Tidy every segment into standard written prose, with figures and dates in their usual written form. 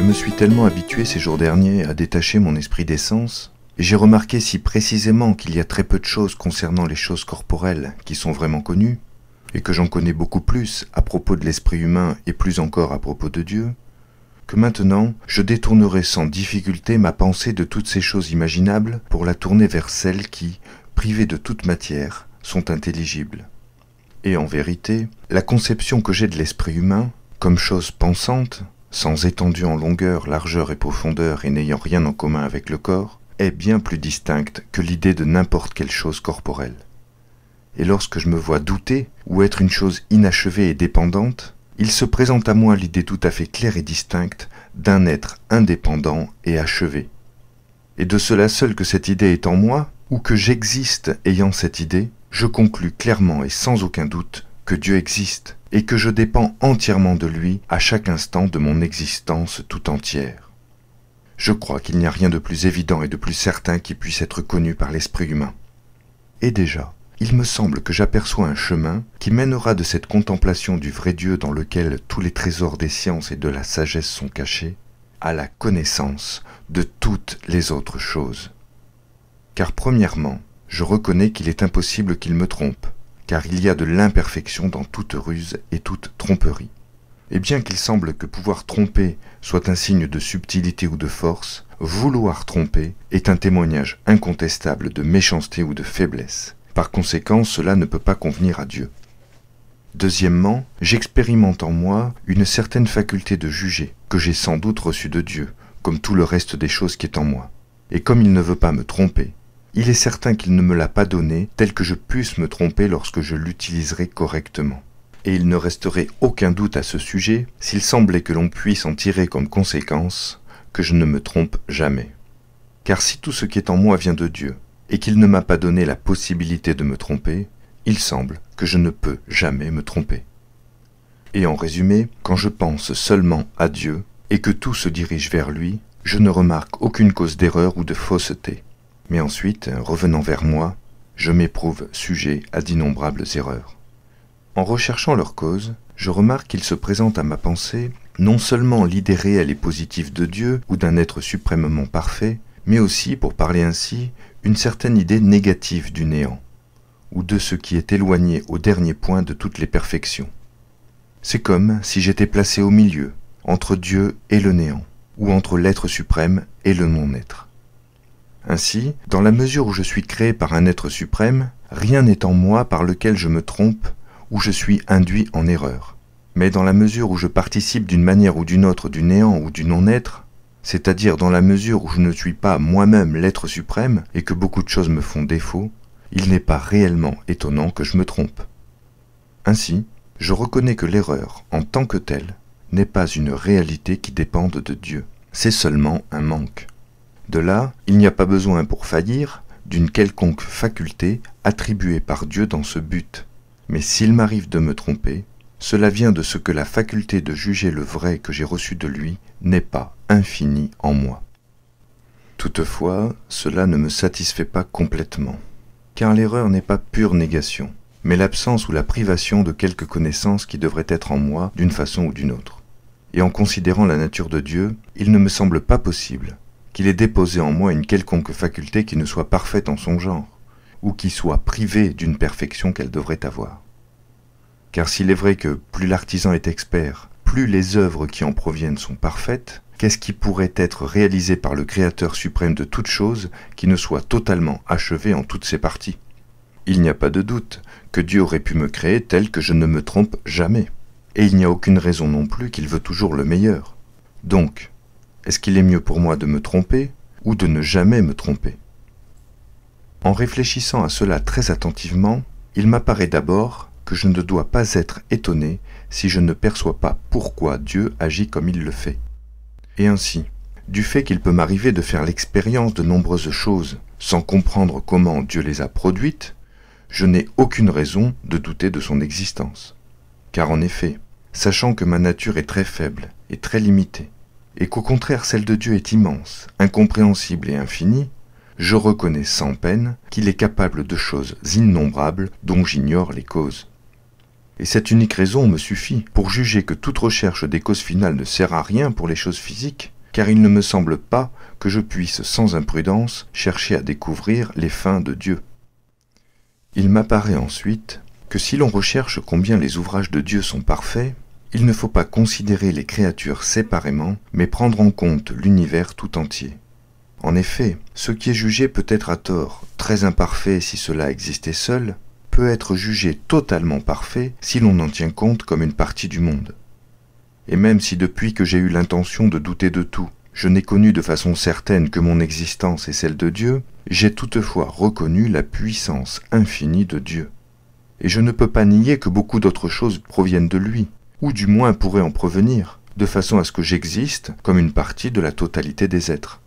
me suis tellement habitué ces jours derniers à détacher mon esprit des sens, et j'ai remarqué si précisément qu'il y a très peu de choses concernant les choses corporelles qui sont vraiment connues, et que j'en connais beaucoup plus à propos de l'esprit humain et plus encore à propos de Dieu, que maintenant je détournerai sans difficulté ma pensée de toutes ces choses imaginables pour la tourner vers celles qui, privées de toute matière, sont intelligibles. Et en vérité, la conception que j'ai de l'esprit humain, comme chose pensante, sans étendue en longueur, largeur et profondeur et n'ayant rien en commun avec le corps, est bien plus distincte que l'idée de n'importe quelle chose corporelle. Et lorsque je me vois douter ou être une chose inachevée et dépendante, il se présente à moi l'idée tout à fait claire et distincte d'un être indépendant et achevé. Et de cela seul que cette idée est en moi, ou que j'existe ayant cette idée, je conclus clairement et sans aucun doute que Dieu existe, et que je dépends entièrement de lui à chaque instant de mon existence tout entière. Je crois qu'il n'y a rien de plus évident et de plus certain qui puisse être connu par l'esprit humain. Et déjà, il me semble que j'aperçois un chemin qui mènera de cette contemplation du vrai Dieu dans lequel tous les trésors des sciences et de la sagesse sont cachés, à la connaissance de toutes les autres choses. Car premièrement, je reconnais qu'il est impossible qu'il me trompe, car il y a de l'imperfection dans toute ruse et toute tromperie. Et bien qu'il semble que pouvoir tromper soit un signe de subtilité ou de force, vouloir tromper est un témoignage incontestable de méchanceté ou de faiblesse. Par conséquent, cela ne peut pas convenir à Dieu. Deuxièmement, j'expérimente en moi une certaine faculté de juger, que j'ai sans doute reçue de Dieu, comme tout le reste des choses qui est en moi. Et comme il ne veut pas me tromper, il est certain qu'il ne me l'a pas donné tel que je puisse me tromper lorsque je l'utiliserai correctement. Et il ne resterait aucun doute à ce sujet s'il semblait que l'on puisse en tirer comme conséquence que je ne me trompe jamais. Car si tout ce qui est en moi vient de Dieu, et qu'il ne m'a pas donné la possibilité de me tromper, il semble que je ne peux jamais me tromper. Et en résumé, quand je pense seulement à Dieu, et que tout se dirige vers lui, je ne remarque aucune cause d'erreur ou de fausseté. Mais ensuite, revenant vers moi, je m'éprouve sujet à d'innombrables erreurs. En recherchant leur cause, je remarque qu'il se présente à ma pensée non seulement l'idée réelle et positive de Dieu ou d'un être suprêmement parfait, mais aussi, pour parler ainsi, une certaine idée négative du néant, ou de ce qui est éloigné au dernier point de toutes les perfections. C'est comme si j'étais placé au milieu, entre Dieu et le néant, ou entre l'être suprême et le non-être. Ainsi, dans la mesure où je suis créé par un être suprême, rien n'est en moi par lequel je me trompe ou je suis induit en erreur. Mais dans la mesure où je participe d'une manière ou d'une autre du néant ou du non-être, c'est-à-dire dans la mesure où je ne suis pas moi-même l'être suprême et que beaucoup de choses me font défaut, il n'est pas réellement étonnant que je me trompe. Ainsi, je reconnais que l'erreur, en tant que telle, n'est pas une réalité qui dépende de Dieu, c'est seulement un manque. De là, il n'y a pas besoin pour faillir d'une quelconque faculté attribuée par Dieu dans ce but. Mais s'il m'arrive de me tromper, cela vient de ce que la faculté de juger le vrai que j'ai reçu de lui n'est pas infinie en moi. Toutefois, cela ne me satisfait pas complètement, car l'erreur n'est pas pure négation, mais l'absence ou la privation de quelque connaissance qui devrait être en moi d'une façon ou d'une autre. Et en considérant la nature de Dieu, il ne me semble pas possible qu'il ait déposé en moi une quelconque faculté qui ne soit parfaite en son genre, ou qui soit privée d'une perfection qu'elle devrait avoir. Car s'il est vrai que plus l'artisan est expert, plus les œuvres qui en proviennent sont parfaites, qu'est-ce qui pourrait être réalisé par le Créateur suprême de toutes choses qui ne soit totalement achevé en toutes ses parties? Il n'y a pas de doute que Dieu aurait pu me créer tel que je ne me trompe jamais. Et il n'y a aucune raison non plus qu'il veut toujours le meilleur. Donc, est-ce qu'il est mieux pour moi de me tromper ou de ne jamais me tromper? En réfléchissant à cela très attentivement, il m'apparaît d'abord que je ne dois pas être étonné si je ne perçois pas pourquoi Dieu agit comme il le fait. Et ainsi, du fait qu'il peut m'arriver de faire l'expérience de nombreuses choses sans comprendre comment Dieu les a produites, je n'ai aucune raison de douter de son existence. Car en effet, sachant que ma nature est très faible et très limitée, et qu'au contraire celle de Dieu est immense, incompréhensible et infinie, je reconnais sans peine qu'il est capable de choses innombrables dont j'ignore les causes. Et cette unique raison me suffit pour juger que toute recherche des causes finales ne sert à rien pour les choses physiques, car il ne me semble pas que je puisse sans imprudence chercher à découvrir les fins de Dieu. Il m'apparaît ensuite que si l'on recherche combien les ouvrages de Dieu sont parfaits, il ne faut pas considérer les créatures séparément, mais prendre en compte l'univers tout entier. En effet, ce qui est jugé peut être à tort très imparfait si cela existait seul, peut être jugé totalement parfait si l'on en tient compte comme une partie du monde. Et même si depuis que j'ai eu l'intention de douter de tout, je n'ai connu de façon certaine que mon existence est celle de Dieu, j'ai toutefois reconnu la puissance infinie de Dieu. Et je ne peux pas nier que beaucoup d'autres choses proviennent de lui, ou du moins pourraient en provenir, de façon à ce que j'existe comme une partie de la totalité des êtres.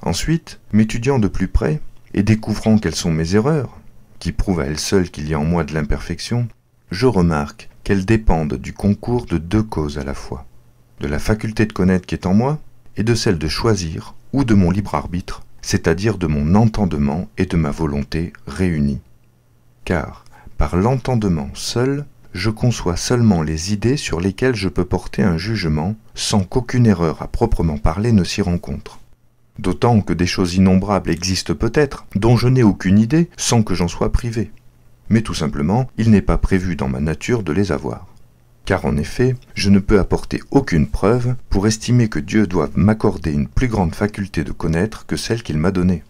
Ensuite, m'étudiant de plus près, et découvrant quelles sont mes erreurs, qui prouvent à elles seules qu'il y a en moi de l'imperfection, je remarque qu'elles dépendent du concours de deux causes à la fois, de la faculté de connaître qui est en moi, et de celle de choisir, ou de mon libre arbitre, c'est-à-dire de mon entendement et de ma volonté réunis. Car, par l'entendement seul, je conçois seulement les idées sur lesquelles je peux porter un jugement, sans qu'aucune erreur à proprement parler ne s'y rencontre. D'autant que des choses innombrables existent peut-être, dont je n'ai aucune idée, sans que j'en sois privé. Mais tout simplement, il n'est pas prévu dans ma nature de les avoir. Car en effet, je ne peux apporter aucune preuve pour estimer que Dieu doive m'accorder une plus grande faculté de connaître que celle qu'il m'a donnée.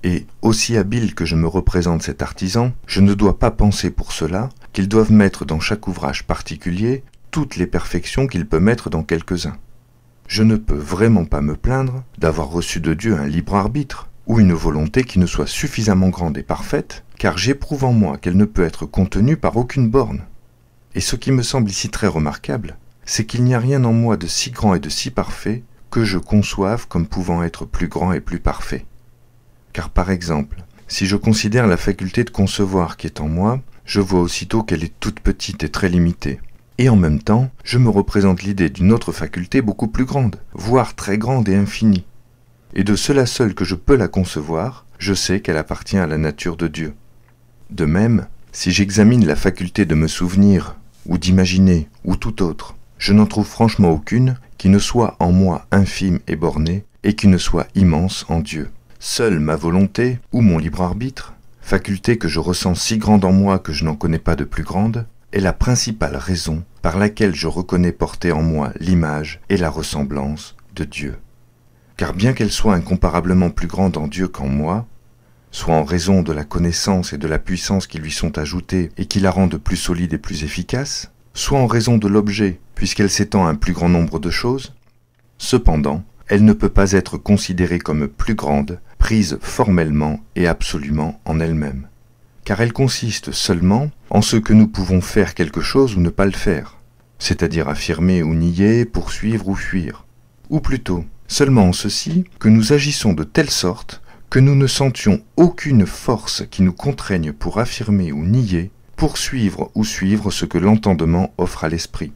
Et, aussi habile que je me représente cet artisan, je ne dois pas penser pour cela qu'il doive mettre dans chaque ouvrage particulier toutes les perfections qu'il peut mettre dans quelques-uns. Je ne peux vraiment pas me plaindre d'avoir reçu de Dieu un libre arbitre, ou une volonté qui ne soit suffisamment grande et parfaite, car j'éprouve en moi qu'elle ne peut être contenue par aucune borne. Et ce qui me semble ici très remarquable, c'est qu'il n'y a rien en moi de si grand et de si parfait que je conçoive comme pouvant être plus grand et plus parfait. Car par exemple, si je considère la faculté de concevoir qui est en moi, je vois aussitôt qu'elle est toute petite et très limitée. Et en même temps, je me représente l'idée d'une autre faculté beaucoup plus grande, voire très grande et infinie. Et de cela seul que je peux la concevoir, je sais qu'elle appartient à la nature de Dieu. De même, si j'examine la faculté de me souvenir, ou d'imaginer, ou tout autre, je n'en trouve franchement aucune qui ne soit en moi infime et bornée, et qui ne soit immense en Dieu. Seule ma volonté, ou mon libre arbitre, faculté que je ressens si grande en moi que je n'en connais pas de plus grande, est la principale raison par laquelle je reconnais porter en moi l'image et la ressemblance de Dieu. Car bien qu'elle soit incomparablement plus grande en Dieu qu'en moi, soit en raison de la connaissance et de la puissance qui lui sont ajoutées et qui la rendent plus solide et plus efficace, soit en raison de l'objet, puisqu'elle s'étend à un plus grand nombre de choses, cependant, elle ne peut pas être considérée comme plus grande, prise formellement et absolument en elle-même. Car elle consiste seulement en ce que nous pouvons faire quelque chose ou ne pas le faire, c'est-à-dire affirmer ou nier, poursuivre ou fuir. Ou plutôt, seulement en ceci que nous agissons de telle sorte que nous ne sentions aucune force qui nous contraigne pour affirmer ou nier, poursuivre ou suivre ce que l'entendement offre à l'esprit.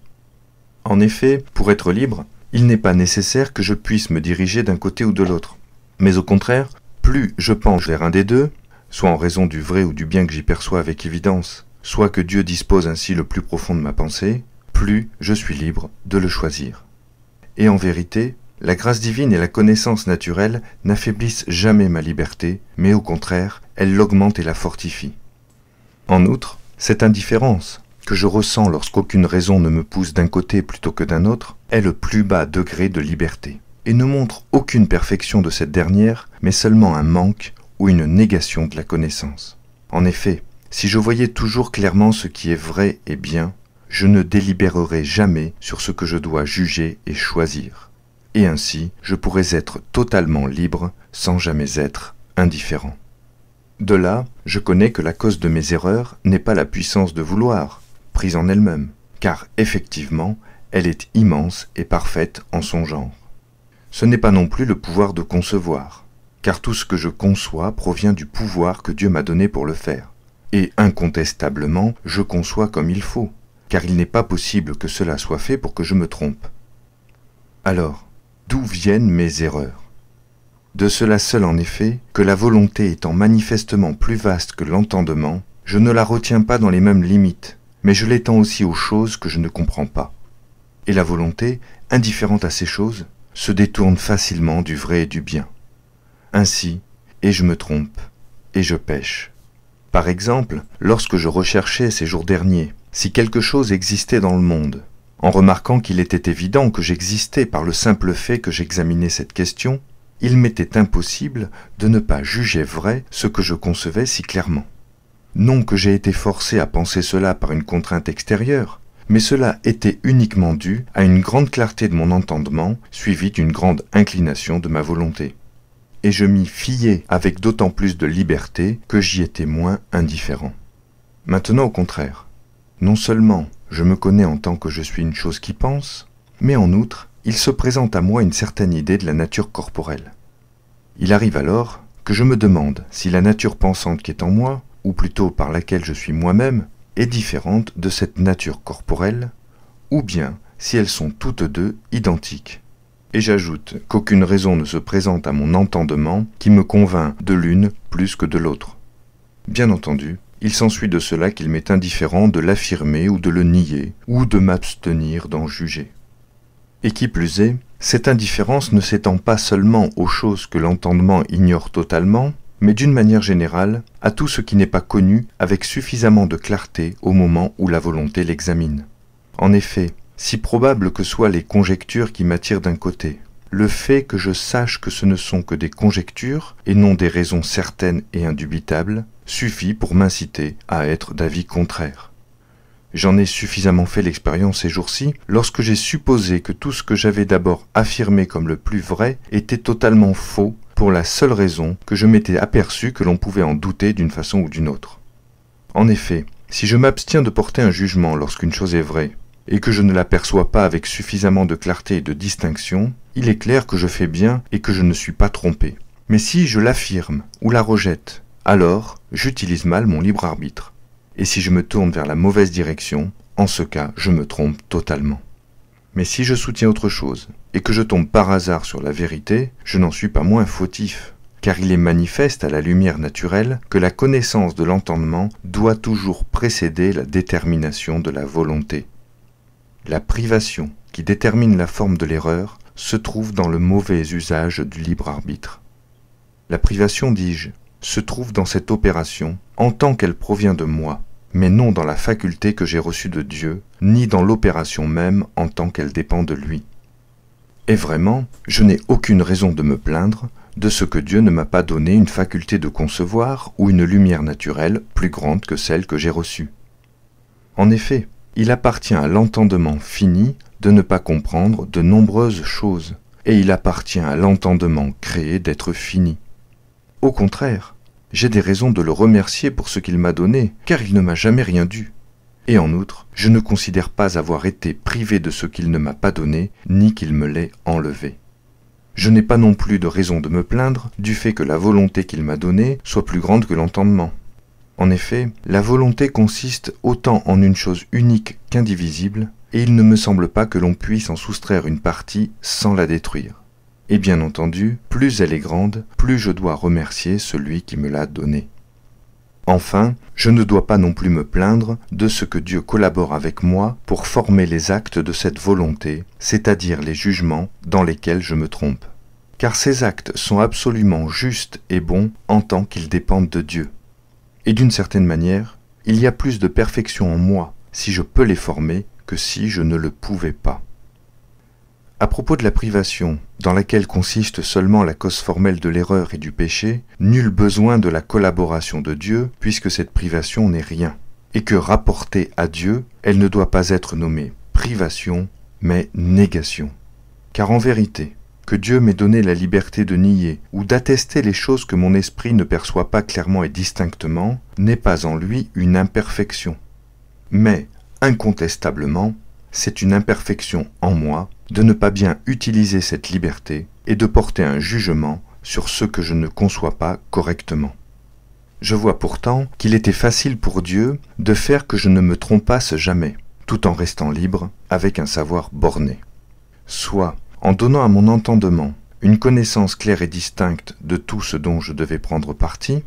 En effet, pour être libre, il n'est pas nécessaire que je puisse me diriger d'un côté ou de l'autre. Mais au contraire, plus je penche vers un des deux, soit en raison du vrai ou du bien que j'y perçois avec évidence, soit que Dieu dispose ainsi le plus profond de ma pensée, plus je suis libre de le choisir. Et en vérité, la grâce divine et la connaissance naturelle n'affaiblissent jamais ma liberté, mais au contraire, elles l'augmentent et la fortifient. En outre, cette indifférence, que je ressens lorsqu'aucune raison ne me pousse d'un côté plutôt que d'un autre, est le plus bas degré de liberté, et ne montre aucune perfection de cette dernière, mais seulement un manque ou une négation de la connaissance. En effet, si je voyais toujours clairement ce qui est vrai et bien, je ne délibérerais jamais sur ce que je dois juger et choisir. Et ainsi, je pourrais être totalement libre sans jamais être indifférent. De là, je connais que la cause de mes erreurs n'est pas la puissance de vouloir, prise en elle-même, car effectivement, elle est immense et parfaite en son genre. Ce n'est pas non plus le pouvoir de concevoir, car tout ce que je conçois provient du pouvoir que Dieu m'a donné pour le faire. Et incontestablement, je conçois comme il faut, car il n'est pas possible que cela soit fait pour que je me trompe. Alors, d'où viennent mes erreurs? De cela seul en effet, que la volonté étant manifestement plus vaste que l'entendement, je ne la retiens pas dans les mêmes limites, mais je l'étends aussi aux choses que je ne comprends pas. Et la volonté, indifférente à ces choses, se détourne facilement du vrai et du bien. Ainsi, et je me trompe, et je pêche. Par exemple, lorsque je recherchais ces jours derniers si quelque chose existait dans le monde, en remarquant qu'il était évident que j'existais par le simple fait que j'examinais cette question, il m'était impossible de ne pas juger vrai ce que je concevais si clairement. Non que j'ai été forcé à penser cela par une contrainte extérieure, mais cela était uniquement dû à une grande clarté de mon entendement, suivie d'une grande inclination de ma volonté. Et je m'y fiais avec d'autant plus de liberté que j'y étais moins indifférent. Maintenant, au contraire, non seulement je me connais en tant que je suis une chose qui pense, mais en outre, il se présente à moi une certaine idée de la nature corporelle. Il arrive alors que je me demande si la nature pensante qui est en moi, ou plutôt par laquelle je suis moi-même, est différente de cette nature corporelle, ou bien si elles sont toutes deux identiques. Et j'ajoute qu'aucune raison ne se présente à mon entendement qui me convainc de l'une plus que de l'autre. Bien entendu, il s'ensuit de cela qu'il m'est indifférent de l'affirmer ou de le nier, ou de m'abstenir d'en juger. Et qui plus est, cette indifférence ne s'étend pas seulement aux choses que l'entendement ignore totalement, mais d'une manière générale, à tout ce qui n'est pas connu avec suffisamment de clarté au moment où la volonté l'examine. En effet, si probables que soient les conjectures qui m'attirent d'un côté, le fait que je sache que ce ne sont que des conjectures et non des raisons certaines et indubitables suffit pour m'inciter à être d'avis contraire. J'en ai suffisamment fait l'expérience ces jours-ci lorsque j'ai supposé que tout ce que j'avais d'abord affirmé comme le plus vrai était totalement faux pour la seule raison que je m'étais aperçu que l'on pouvait en douter d'une façon ou d'une autre. En effet, si je m'abstiens de porter un jugement lorsqu'une chose est vraie, et que je ne l'aperçois pas avec suffisamment de clarté et de distinction, il est clair que je fais bien et que je ne suis pas trompé. Mais si je l'affirme ou la rejette, alors j'utilise mal mon libre arbitre. Et si je me tourne vers la mauvaise direction, en ce cas, je me trompe totalement. Mais si je soutiens autre chose, et que je tombe par hasard sur la vérité, je n'en suis pas moins fautif, car il est manifeste à la lumière naturelle que la connaissance de l'entendement doit toujours précéder la détermination de la volonté. La privation qui détermine la forme de l'erreur se trouve dans le mauvais usage du libre arbitre. La privation, dis-je, se trouve dans cette opération en tant qu'elle provient de moi, mais non dans la faculté que j'ai reçue de Dieu, ni dans l'opération même en tant qu'elle dépend de lui. Et vraiment, je n'ai aucune raison de me plaindre de ce que Dieu ne m'a pas donné une faculté de concevoir ou une lumière naturelle plus grande que celle que j'ai reçue. En effet, il appartient à l'entendement fini de ne pas comprendre de nombreuses choses, et il appartient à l'entendement créé d'être fini. Au contraire, j'ai des raisons de le remercier pour ce qu'il m'a donné, car il ne m'a jamais rien dû. Et en outre, je ne considère pas avoir été privé de ce qu'il ne m'a pas donné, ni qu'il me l'ait enlevé. Je n'ai pas non plus de raison de me plaindre du fait que la volonté qu'il m'a donnée soit plus grande que l'entendement. En effet, la volonté consiste autant en une chose unique qu'indivisible, et il ne me semble pas que l'on puisse en soustraire une partie sans la détruire. Et bien entendu, plus elle est grande, plus je dois remercier celui qui me l'a donnée. Enfin, je ne dois pas non plus me plaindre de ce que Dieu collabore avec moi pour former les actes de cette volonté, c'est-à-dire les jugements dans lesquels je me trompe. Car ces actes sont absolument justes et bons en tant qu'ils dépendent de Dieu. Et d'une certaine manière, il y a plus de perfection en moi si je peux les former que si je ne le pouvais pas. À propos de la privation, dans laquelle consiste seulement la cause formelle de l'erreur et du péché, nul besoin de la collaboration de Dieu, puisque cette privation n'est rien, et que rapportée à Dieu, elle ne doit pas être nommée privation, mais négation. Car en vérité, que Dieu m'ait donné la liberté de nier ou d'attester les choses que mon esprit ne perçoit pas clairement et distinctement, n'est pas en lui une imperfection. Mais, incontestablement, c'est une imperfection en moi de ne pas bien utiliser cette liberté et de porter un jugement sur ce que je ne conçois pas correctement. Je vois pourtant qu'il était facile pour Dieu de faire que je ne me trompasse jamais, tout en restant libre avec un savoir borné. Soit en donnant à mon entendement une connaissance claire et distincte de tout ce dont je devais prendre parti,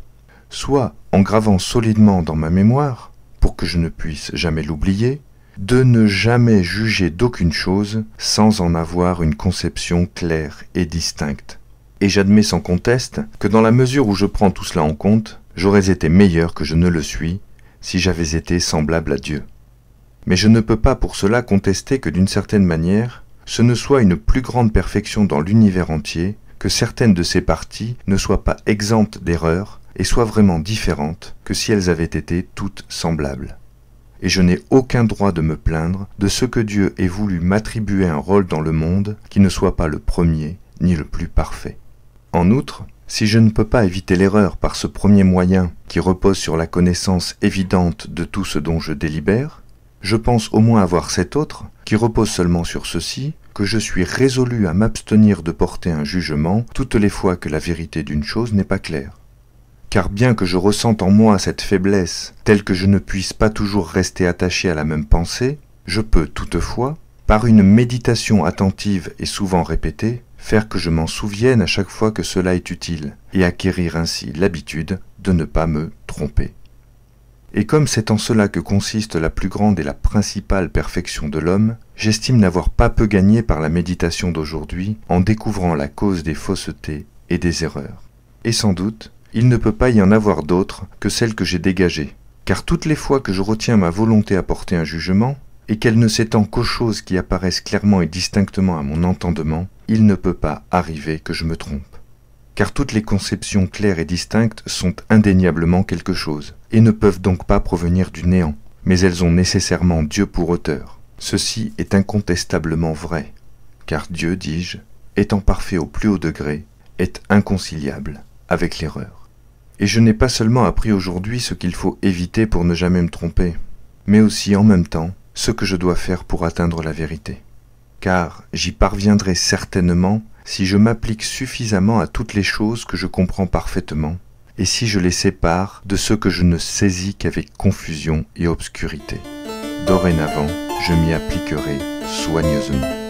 soit en gravant solidement dans ma mémoire, pour que je ne puisse jamais l'oublier, de ne jamais juger d'aucune chose sans en avoir une conception claire et distincte. Et j'admets sans conteste que dans la mesure où je prends tout cela en compte, j'aurais été meilleur que je ne le suis si j'avais été semblable à Dieu. Mais je ne peux pas pour cela contester que d'une certaine manière, ce ne soit une plus grande perfection dans l'univers entier, que certaines de ses parties ne soient pas exemptes d'erreurs et soient vraiment différentes que si elles avaient été toutes semblables. Et je n'ai aucun droit de me plaindre de ce que Dieu ait voulu m'attribuer un rôle dans le monde qui ne soit pas le premier ni le plus parfait. En outre, si je ne peux pas éviter l'erreur par ce premier moyen qui repose sur la connaissance évidente de tout ce dont je délibère, je pense au moins avoir cet autre qui repose seulement sur ceci, que je suis résolu à m'abstenir de porter un jugement toutes les fois que la vérité d'une chose n'est pas claire. Car bien que je ressente en moi cette faiblesse, telle que je ne puisse pas toujours rester attaché à la même pensée, je peux toutefois, par une méditation attentive et souvent répétée, faire que je m'en souvienne à chaque fois que cela est utile, et acquérir ainsi l'habitude de ne pas me tromper. Et comme c'est en cela que consiste la plus grande et la principale perfection de l'homme, j'estime n'avoir pas peu gagné par la méditation d'aujourd'hui en découvrant la cause des faussetés et des erreurs. Et sans doute, il ne peut pas y en avoir d'autres que celles que j'ai dégagées, car toutes les fois que je retiens ma volonté à porter un jugement, et qu'elle ne s'étend qu'aux choses qui apparaissent clairement et distinctement à mon entendement, il ne peut pas arriver que je me trompe. Car toutes les conceptions claires et distinctes sont indéniablement quelque chose, et ne peuvent donc pas provenir du néant, mais elles ont nécessairement Dieu pour auteur. Ceci est incontestablement vrai, car Dieu, dis-je, étant parfait au plus haut degré, est inconciliable avec l'erreur. Et je n'ai pas seulement appris aujourd'hui ce qu'il faut éviter pour ne jamais me tromper, mais aussi en même temps ce que je dois faire pour atteindre la vérité. Car j'y parviendrai certainement si je m'applique suffisamment à toutes les choses que je comprends parfaitement, et si je les sépare de ce que je ne saisis qu'avec confusion et obscurité. Dorénavant, je m'y appliquerai soigneusement.